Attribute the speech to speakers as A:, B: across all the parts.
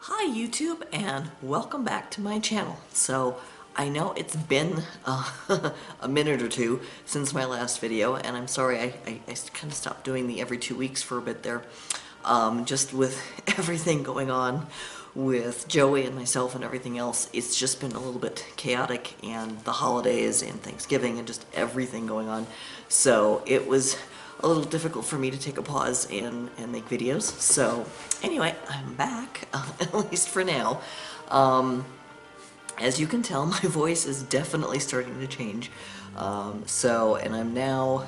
A: Hi YouTube, and welcome back to my channel. So I know it's been a minute or two since my last video, and I'm sorry I kind of stopped doing the every 2 weeks for a bit there, just with everything going on with Joey and myself and everything else. It's just been a little bit chaotic, and the holidays and Thanksgiving and just everything going on, so it was a little difficult for me to take a pause and make videos. So anyway, I'm back, at least for now. As you can tell, my voice is definitely starting to change. And I'm now,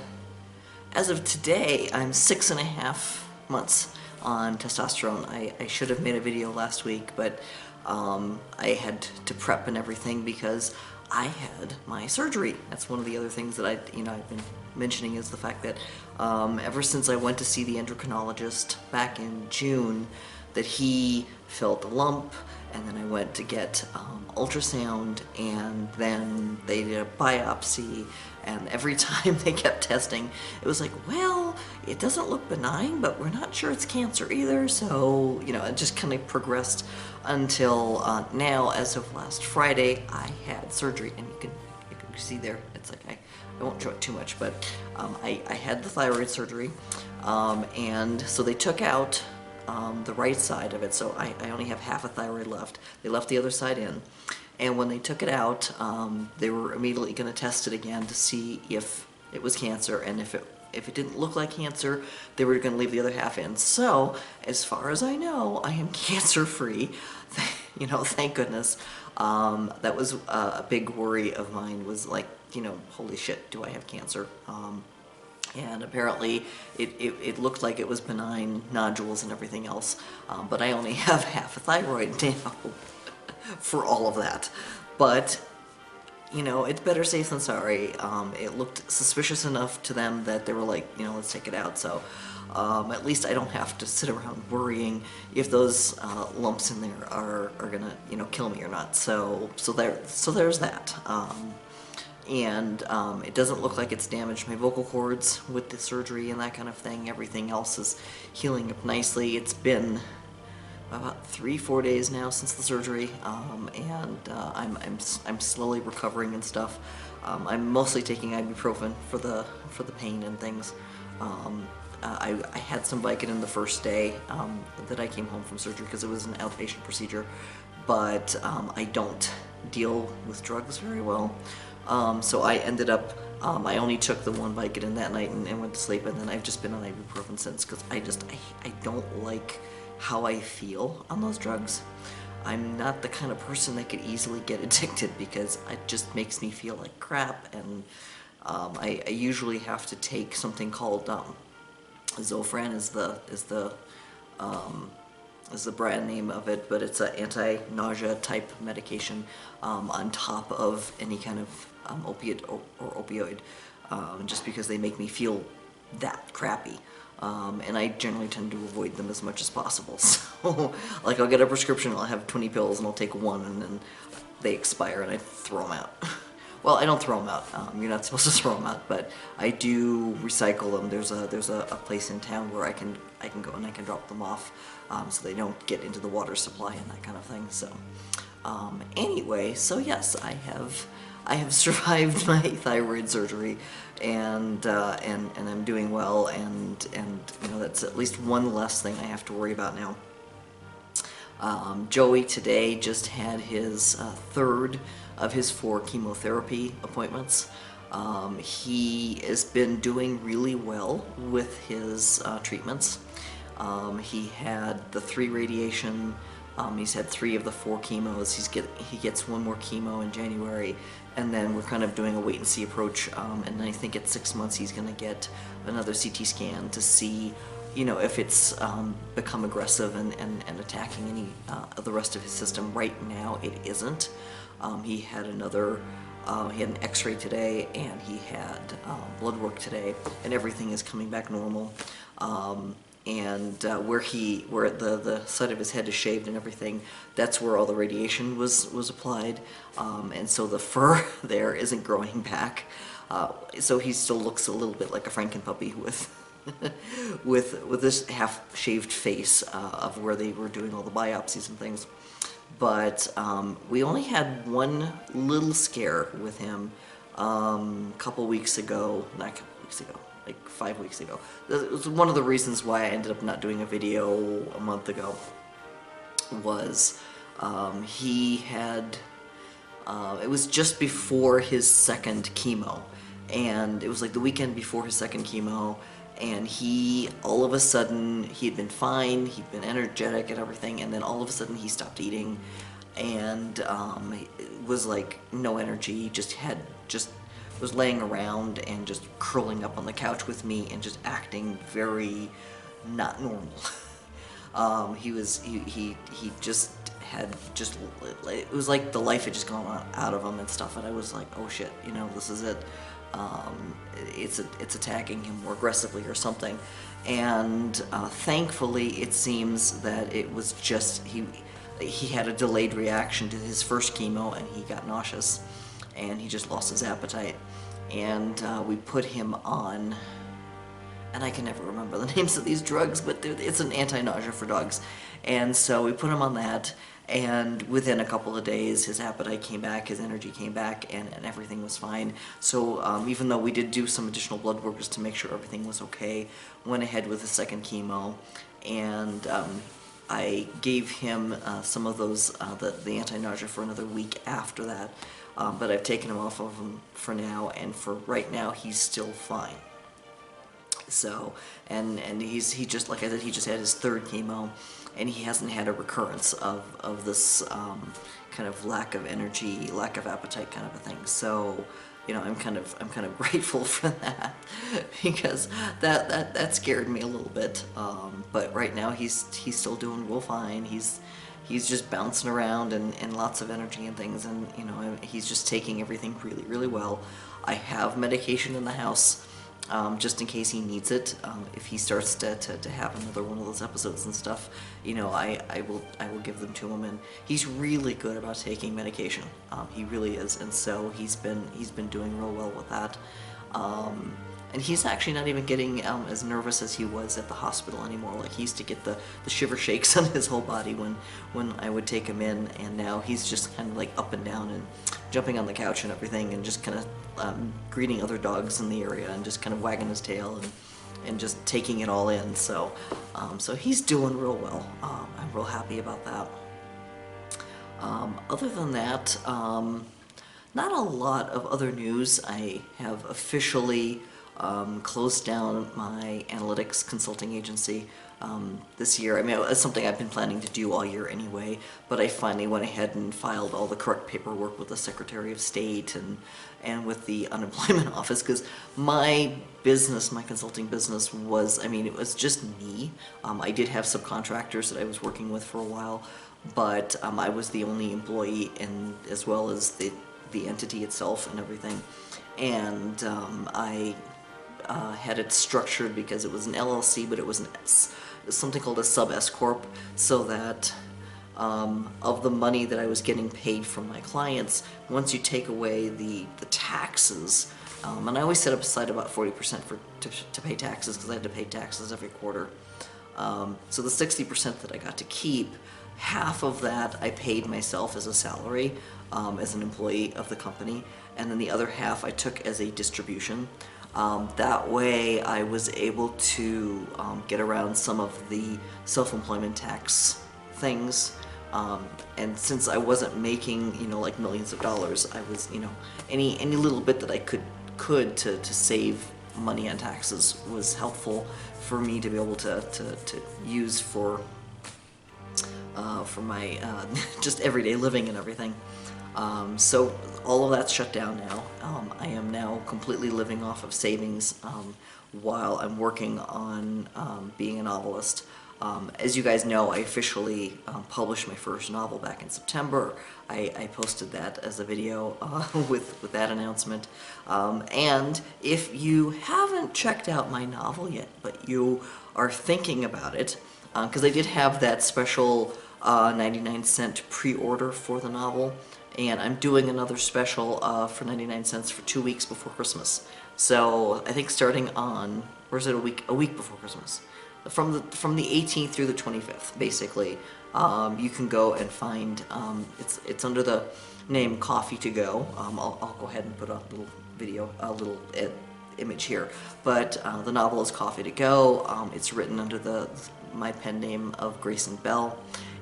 A: as of today, I'm 6.5 months on testosterone. I should have made a video last week, but I had to prep and everything because I had my surgery. That's one of the other things that I've been mentioning, is the fact that ever since I went to see the endocrinologist back in June, that he felt a lump, and then I went to get ultrasound, and then they did a biopsy, and every time they kept testing, it was like, well, it doesn't look benign, but we're not sure it's cancer either. So, it just kind of progressed until now, as of last Friday, I had surgery, and you can see there, it's like, I won't show it too much, but I had the thyroid surgery, and so they took out the right side of it, so I only have half a thyroid left. They left the other side in, and when they took it out, they were immediately going to test it again to see if it was cancer, and if it didn't look like cancer, they were going to leave the other half in. So, as far as I know, I am cancer-free. Thank goodness. That was a big worry of mine, was like, holy shit, do I have cancer? And apparently it looked like it was benign nodules and everything else, but I only have half a thyroid now for all of that. But, it's better safe than sorry. It looked suspicious enough to them that they were like, let's take it out. So at least I don't have to sit around worrying if those lumps in there are gonna, kill me or not. So there's that. And it doesn't look like it's damaged my vocal cords with the surgery and that kind of thing. Everything else is healing up nicely. It's been about 3-4 days now since the surgery, and I'm slowly recovering and stuff. I'm mostly taking ibuprofen for the pain and things. I had some Vicodin the first day that I came home from surgery because it was an outpatient procedure, but I don't deal with drugs very well. So I ended up, I only took the one Vicodin that night and went to sleep, and then I've just been on ibuprofen since, because I don't like how I feel on those drugs. I'm not the kind of person that could easily get addicted, because it just makes me feel like crap, and I usually have to take something called Zofran is the brand name of it, but it's an anti-nausea type medication on top of any kind of opiate or opioid, just because they make me feel that crappy. And I generally tend to avoid them as much as possible. So, like, I'll get a prescription, I'll have 20 pills, and I'll take one, and then they expire, and I throw them out. Well, I don't throw them out. You're not supposed to throw them out, but I do recycle them. There's a place in town where I can go and I can drop them off, so they don't get into the water supply and that kind of thing. So, anyway, so yes, I have survived my thyroid surgery, and I'm doing well, and that's at least one less thing I have to worry about now. Joey today just had his third of his 4 chemotherapy appointments. He has been doing really well with his treatments. He had the 3 radiation. He's had 3 of the 4 chemos. He gets 1 more chemo in January, and then we're kind of doing a wait-and-see approach, and I think at 6 months he's going to get another CT scan to see, if it's become aggressive and attacking any of the rest of his system. Right now it isn't. He had he had an x-ray today, and he had blood work today, and everything is coming back normal. Where the side of his head is shaved and everything, that's where all the radiation was applied, and so the fur there isn't growing back, so he still looks a little bit like a Frankenpuppy with with this half-shaved face of where they were doing all the biopsies and things. But we only had one little scare with him a couple weeks ago, not a couple weeks ago, like 5 weeks ago. It was one of the reasons why I ended up not doing a video a month ago, was he had, it was just before his second chemo, and it was like the weekend before his second chemo, and he, all of a sudden, he had been fine, he'd been energetic and everything, and then all of a sudden he stopped eating, and it was like no energy, just was laying around and just curling up on the couch with me and just acting very not normal. He just had it was like the life had just gone out of him and stuff, and I was like, oh shit, you know, this is it. It's attacking him more aggressively or something. And thankfully it seems that it was just he had a delayed reaction to his first chemo, and he got nauseous and he just lost his appetite, and we put him on, and I can never remember the names of these drugs, but it's an anti-nausea for dogs. And so we put him on that, and within a couple of days his appetite came back, his energy came back, and everything was fine. So even though we did do some additional blood work just to make sure everything was okay, went ahead with the second chemo, and I gave him some of those, the anti-nausea for another week after that, but I've taken him off of them for now, and for right now he's still fine. So, and he just, like I said, he just had his third chemo, and he hasn't had a recurrence of this kind of lack of energy, lack of appetite kind of a thing. So, you know, I'm kind of grateful for that, because that scared me a little bit. But right now he's still doing real fine. He's just bouncing around and lots of energy and things, and you know, he's just taking everything really, really well. I have medication in the house, just in case he needs it. If he starts to have another one of those episodes and stuff, you know, I will give them to him, and he's really good about taking medication. He really is, and so he's been doing real well with that. And he's actually not even getting as nervous as he was at the hospital anymore. Like, he used to get the shiver shakes on his whole body when I would take him in, and now he's just kind of like up and down and jumping on the couch and everything, and just kind of greeting other dogs in the area and just kind of wagging his tail and just taking it all in. So, so he's doing real well. I'm real happy about that. Other than that, not a lot of other news. I have officially closed down my analytics consulting agency this year. I mean, it's something I've been planning to do all year anyway, but I finally went ahead and filed all the correct paperwork with the Secretary of State and with the unemployment office, because my business, my consulting business was, I mean, it was just me. I did have subcontractors that I was working with for a while, but I was the only employee, and as well as the entity itself and everything. And I had it structured because it was an LLC, but it was something called a sub-S corp, so that of the money that I was getting paid from my clients, once you take away the taxes, and I always set aside about 40% to pay taxes, because I had to pay taxes every quarter. So the 60% that I got to keep, half of that I paid myself as a salary, as an employee of the company, and then the other half I took as a distribution. That way I was able to get around some of the self-employment tax things, and since I wasn't making, you know, like millions of dollars, I was, you know, any little bit that I could to save money on taxes was helpful for me to be able to use for my just everyday living and everything. So all of that's shut down now. I am now completely living off of savings while I'm working on being a novelist. As you guys know, I officially published my first novel back in September. I posted that as a video with that announcement. And if you haven't checked out my novel yet, but you are thinking about it, because I did have that special 99-cent pre-order for the novel, and I'm doing another special for 99 cents for 2 weeks before Christmas. So I think starting on or is it a week before Christmas? From the 18th through the 25th, basically, you can go and find, it's under the name Coffee to Go. I'll go ahead and put a little video, a little image here, but the novel is Coffee to Go. It's written under my pen name of Grayson Bell,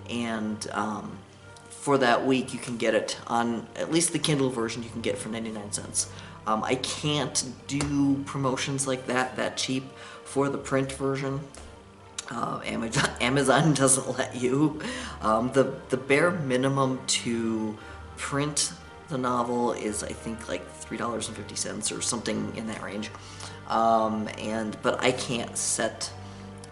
A: and for that week you can get it on, at least the Kindle version you can get for 99 cents. I can't do promotions like that cheap for the print version. Amazon doesn't let you. The bare minimum to print the novel is, I think, like $3.50 or something in that range. But I can't set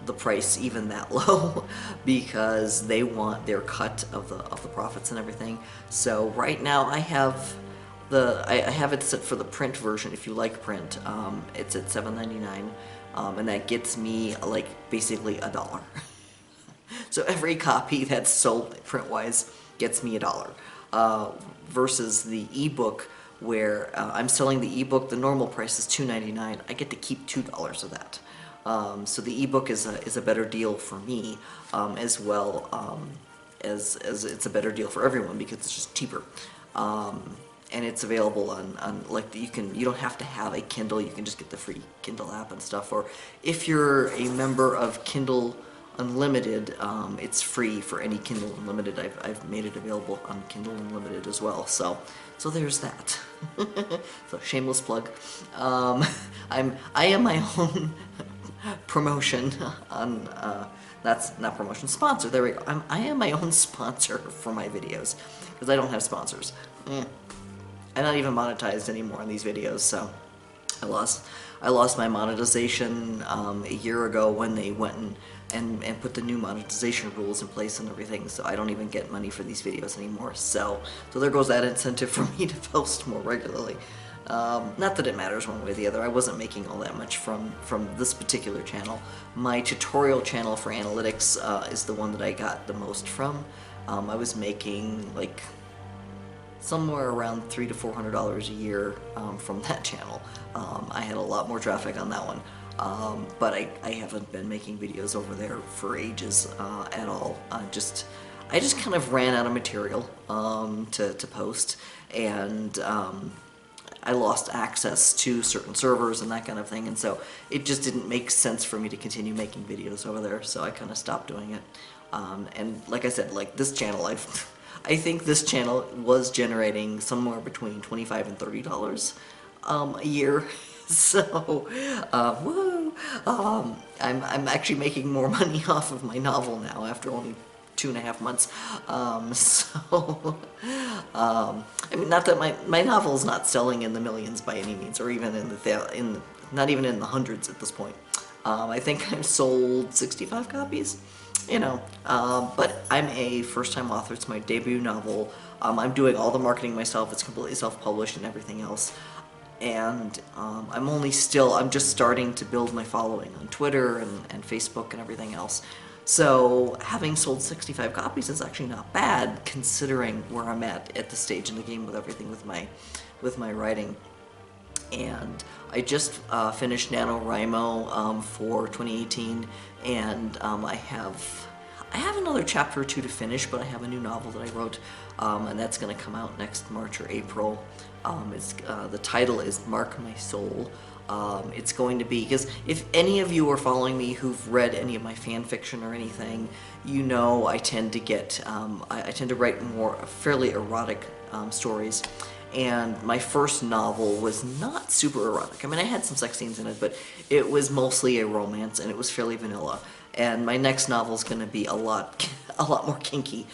A: the price even that low because they want their cut of the profits and everything. So right now I have it set for the print version. If you like print, it's at $7.99. And that gets me like basically $1. So every copy that's sold print-wise gets me $1. Versus the ebook, where I'm selling the ebook, the normal price is $2.99. I get to keep $2 of that. So the ebook is a better deal for me, as well as it's a better deal for everyone because it's just cheaper. And it's available on like, you don't have to have a Kindle, you can just get the free Kindle app and stuff, or if you're a member of Kindle Unlimited, it's free for any Kindle Unlimited. I've made it available on Kindle Unlimited as well, so there's that. So shameless plug. I am my own promotion on, that's not promotion, sponsor, there we go. I am my own sponsor for my videos, because I don't have sponsors. I'm not even monetized anymore in these videos, so I lost my monetization a year ago when they went and put the new monetization rules in place and everything, so I don't even get money for these videos anymore. So there goes that incentive for me to post more regularly. Not that it matters one way or the other. I wasn't making all that much from this particular channel. My tutorial channel for analytics is the one that I got the most from. I was making like somewhere around $300 to $400 a year from that channel. I had a lot more traffic on that one, but I haven't been making videos over there for ages at all. I just kind of ran out of material to post, and I lost access to certain servers and that kind of thing, and so it just didn't make sense for me to continue making videos over there, so I kind of stopped doing it. And like I said, like this channel, I think this channel was generating somewhere between $25 and $30 a year. So, woo! I'm actually making more money off of my novel now after only 2.5 months. I mean, not that my novel is not selling in the millions by any means, or even not even in the hundreds at this point. I think I've sold 65 copies. You know, but I'm a first-time author. It's my debut novel. I'm doing all the marketing myself. It's completely self-published and everything else. And I'm just starting to build my following on Twitter and Facebook and everything else. So having sold 65 copies is actually not bad, considering where I'm at the stage in the game with everything with my writing. And I just finished NaNoWriMo for 2018, and I have another chapter or two to finish, but I have a new novel that I wrote, and that's going to come out next March or April. The title is Mark My Soul. It's going to be, because if any of you are following me who've read any of my fan fiction or anything, you know I tend to get, I tend to write more fairly erotic stories. And my first novel was not super erotic. I mean, I had some sex scenes in it, but it was mostly a romance, and it was fairly vanilla. And my next novel is going to be a lot more kinky,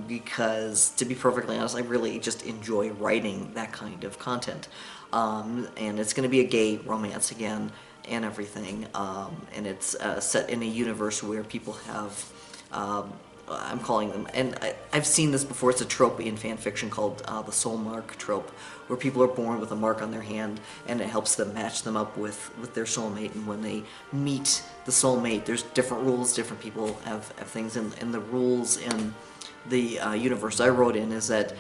A: because, to be perfectly honest, I really just enjoy writing that kind of content. And it's going to be a gay romance again, and everything. And it's set in a universe where people have, I'm calling them, and I've seen this before, it's a trope in fan fiction called the soul mark trope, where people are born with a mark on their hand, and it helps them match them up with their soulmate, and when they meet the soulmate, there's different rules, different people have things, and the rules in the universe I wrote in is that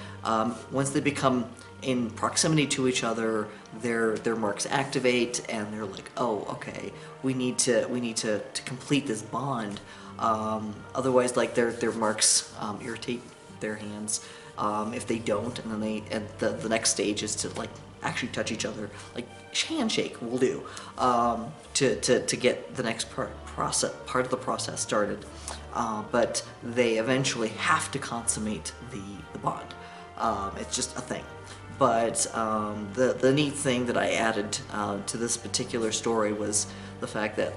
A: once they become in proximity to each other, their marks activate, and they're like, oh, okay, we need to complete this bond. Otherwise, like their marks irritate their hands if they don't, and then the next stage is to like actually touch each other, like handshake will do, to get the next part of the process started. But they eventually have to consummate the bond. It's just a thing. But the neat thing that I added to this particular story was the fact that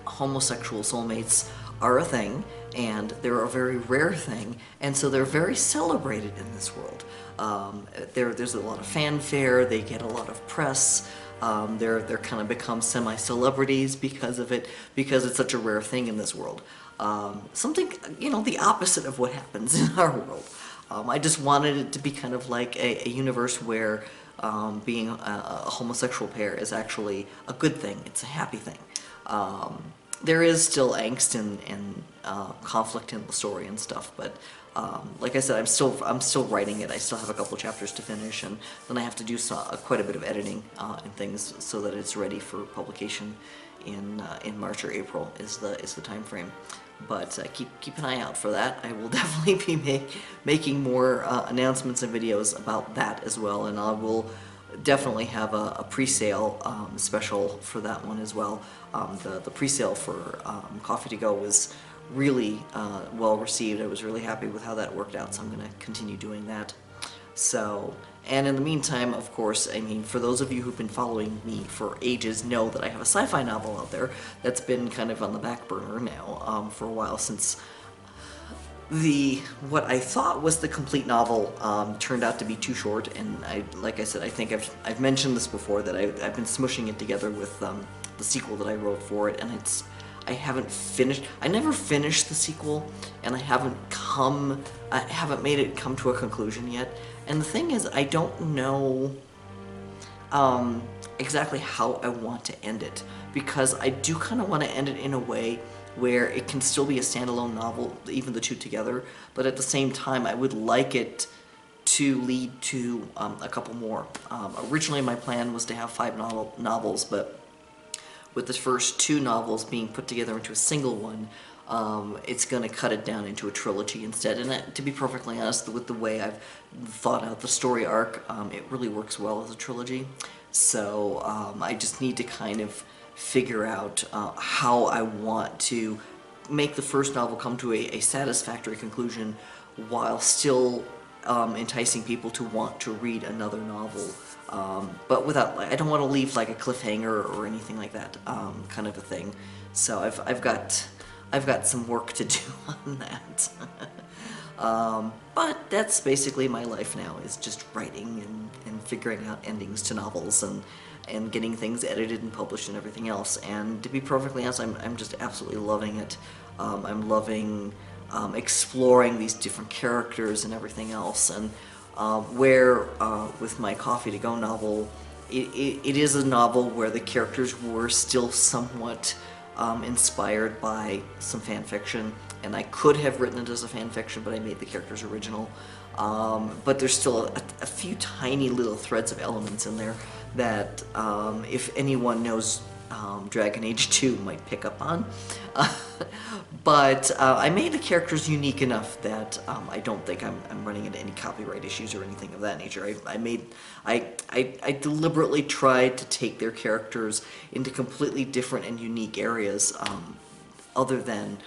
A: homosexual soulmates are a thing, and they're a very rare thing, and so they're very celebrated in this world. There's a lot of fanfare, they get a lot of press, they're kind of become semi-celebrities because of it, because it's such a rare thing in this world. Something, the opposite of what happens in our world. I just wanted it to be kind of like a universe where being a homosexual pair is actually a good thing, it's a happy thing. There is still angst and conflict in the story and stuff, but like I said, I'm still writing it. I still have a couple chapters to finish, and then I have to do quite a bit of editing and things so that it's ready for publication in March or April is the time frame. But keep an eye out for that. I will definitely be making more announcements and videos about that as well, and I will definitely have a pre-sale special for that one as well. The pre-sale for Coffee to Go was really well received. I was really happy with how that worked out, so I'm going to continue doing that. So, and in the meantime, of course, I mean, for those of you who've been following me for ages know that I have a sci-fi novel out there that's been kind of on the back burner now for a while, since what I thought was the complete novel turned out to be too short, and like I said, I think I've mentioned this before, that I've been smushing it together with the sequel that I wrote for it, and I never finished the sequel, and I haven't made it come to a conclusion yet. And the thing is, I don't know exactly how I want to end it, because I do kind of want to end it in a way where it can still be a standalone novel, even the two together, but at the same time I would like it to lead to a couple more. Originally my plan was to have 5 novels, but with the first 2 novels being put together into a single one, it's going to cut it down into a trilogy instead. And to be perfectly honest, with the way I've thought out the story arc, it really works well as a trilogy. So I just need to kind of figure out how I want to make the first novel come to a satisfactory conclusion while still enticing people to want to read another novel. But without, I don't want to leave like a cliffhanger or anything like that, kind of a thing. So I've got some work to do on that. But that's basically my life now, is just writing and figuring out endings to novels and getting things edited and published and everything else. And to be perfectly honest, I'm just absolutely loving it. I'm loving exploring these different characters and everything else. And with my Coffee to Go novel, it is a novel where the characters were still somewhat inspired by some fan fiction, and I could have written it as a fan fiction, but I made the characters original. But there's still a few tiny little threads of elements in there that if anyone knows Dragon Age 2 might pick up on. But I made the characters unique enough that I don't think I'm running into any copyright issues or anything of that nature. I deliberately tried to take their characters into completely different and unique areas, other than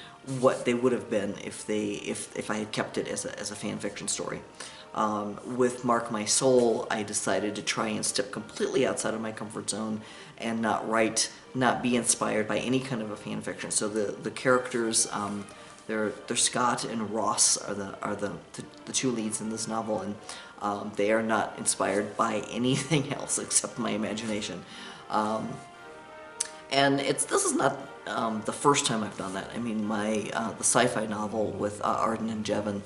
A: what they would have been if I had kept it as a fan fiction story. With Mark My Soul, I decided to try and step completely outside of my comfort zone and not be inspired by any kind of a fan fiction. So the characters, they're Scott and Ross are the 2 leads in this novel, and they are not inspired by anything else except my imagination. And this is not the first time I've done that. I mean, the sci-fi novel with Arden and Jevon,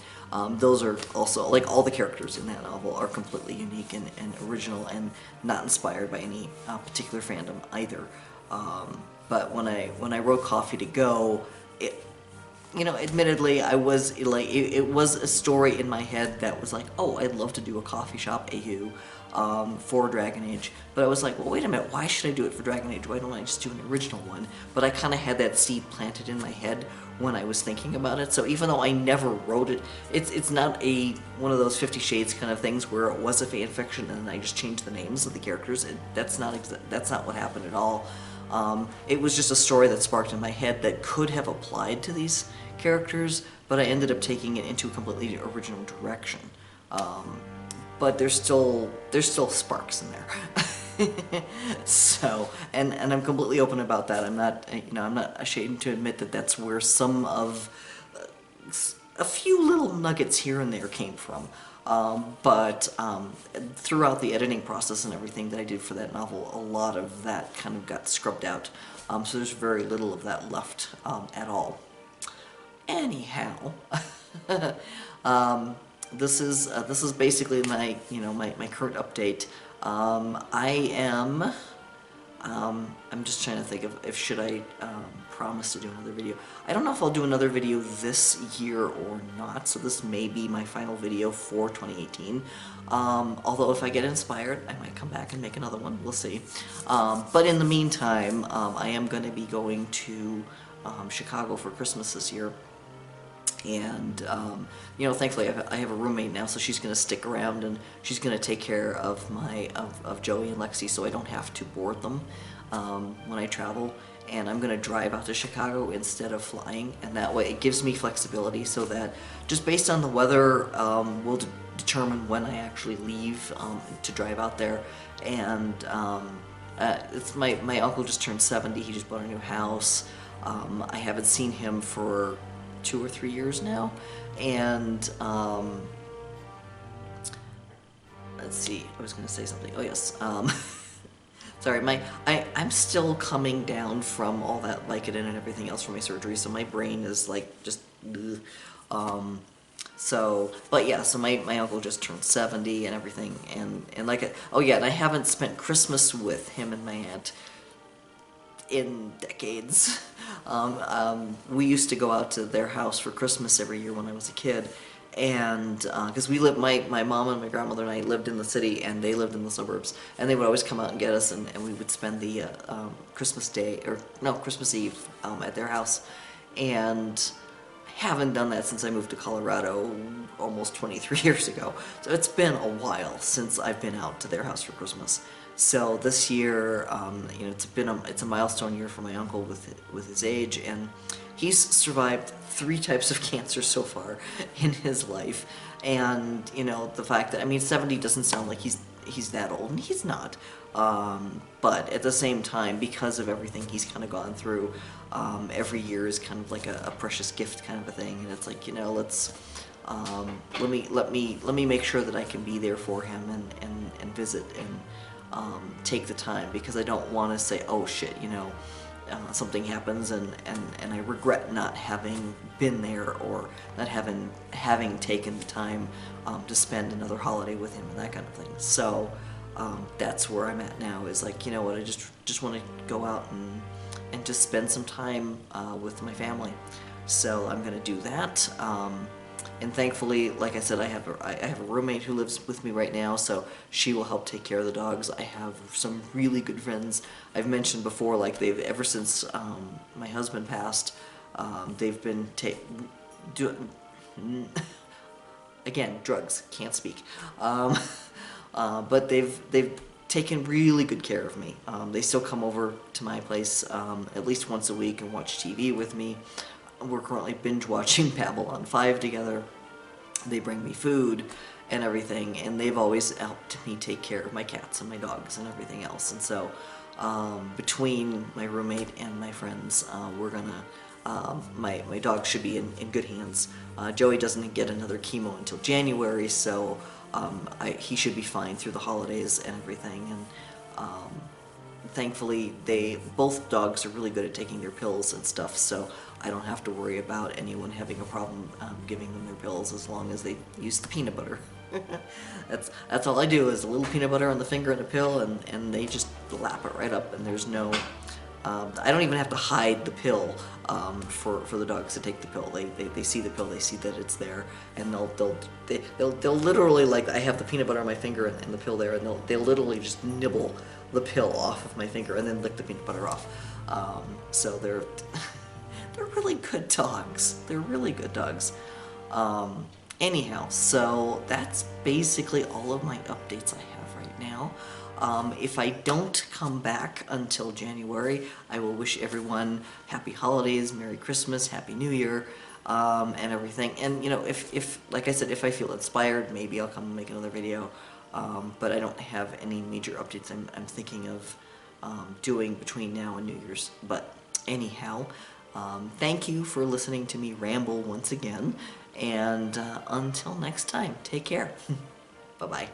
A: those are also, like, all the characters in that novel are completely unique and original and not inspired by any particular fandom either. But when I wrote Coffee to Go, you know, admittedly, I was like, it was a story in my head that was like, oh, I'd love to do a coffee shop AU for Dragon Age. But I was like, well, wait a minute, why should I do it for Dragon Age? Why don't I just do an original one? But I kind of had that seed planted in my head when I was thinking about it. So even though I never wrote it, it's not one of those 50 Shades kind of things where it was a fan fiction and I just changed the names of the characters. That's not what happened at all. It was just a story that sparked in my head that could have applied to these characters, but I ended up taking it into a completely original direction. But there's still sparks in there. So, and I'm completely open about that. I'm not ashamed to admit that that's where some of a few little nuggets here and there came from. But throughout the editing process and everything that I did for that novel, a lot of that kind of got scrubbed out. So there's very little of that left at all. Anyhow, this is basically my my current update. I'm just trying to think of if should I promise to do another video. I don't know if I'll do another video this year or not, so this may be my final video for 2018. Although if I get inspired, I might come back and make another one. We'll see. But in the meantime, I am going to be going to Chicago for Christmas this year. And, you know, thankfully I have a roommate now, so she's going to stick around and she's going to take care of of Joey and Lexi, so I don't have to board them when I travel. And I'm going to drive out to Chicago instead of flying, and that way it gives me flexibility so that just based on the weather, we'll determine when I actually leave to drive out there. And it's my uncle just turned 70, he just bought a new house. I haven't seen him for 2 or 3 years now, and let's see, I was going to say something. Oh yes, sorry, I'm still coming down from all that Vicodin and everything else from my surgery, so my brain is like just so, but yeah, so my uncle just turned 70 and everything, and like, oh yeah, and I haven't spent Christmas with him and my aunt in decades. We used to go out to their house for Christmas every year when I was a kid, and because we lived, my mom and my grandmother and I lived in the city and they lived in the suburbs, and they would always come out and get us, and we would spend the Christmas Eve at their house. And haven't done that since I moved to Colorado almost 23 years ago, so it's been a while since I've been out to their house for Christmas. So this year, you know, it's a milestone year for my uncle with his age, and he's survived 3 types of cancer so far in his life. And you know, the fact that, I mean, 70 doesn't sound like he's that old, and he's not. But at the same time, because of everything he's kind of gone through, every year is kind of like a precious gift kind of a thing, and it's like, you know, let's let me make sure that I can be there for him and visit and take the time, because I don't want to say, oh shit, you know, something happens and I regret not having been there or not having taken the time to spend another holiday with him and that kind of thing. So that's where I'm at now, is like, you know what, I just want to go out and just spend some time with my family. So I'm gonna do that. And thankfully, like I said, I have a roommate who lives with me right now, so she will help take care of the dogs. I have some really good friends. I've mentioned before, like, they've, ever since my husband passed, they've been again, drugs, can't speak. But they've taken really good care of me. They still come over to my place at least once a week and watch TV with me. We're currently binge watching Babylon 5 together. They bring me food and everything, and they've always helped me take care of my cats and my dogs and everything else. And so between my roommate and my friends, we're gonna, my dog should be in good hands. Joey doesn't get another chemo until January, so he should be fine through the holidays and everything. And thankfully, both dogs are really good at taking their pills and stuff, so I don't have to worry about anyone having a problem giving them their pills, as long as they use the peanut butter. That's all I do, is a little peanut butter on the finger and a pill, and they just lap it right up, and there's no I don't even have to hide the pill for the dogs to take the pill. They see the pill, they see that it's there, and they'll literally, like, I have the peanut butter on my finger and the pill there, and they'll literally just nibble the pill off of my finger and then lick the peanut butter off. So they're really good dogs. They're really good dogs. Anyhow, so that's basically all of my updates I have right now. If I don't come back until January, I will wish everyone happy holidays, Merry Christmas, Happy New Year, and everything. And, you know, if like I said, if I feel inspired, maybe I'll come and make another video. But I don't have any major updates I'm thinking of doing between now and New Year's. But anyhow, thank you for listening to me ramble once again. And until next time, take care. Bye-bye.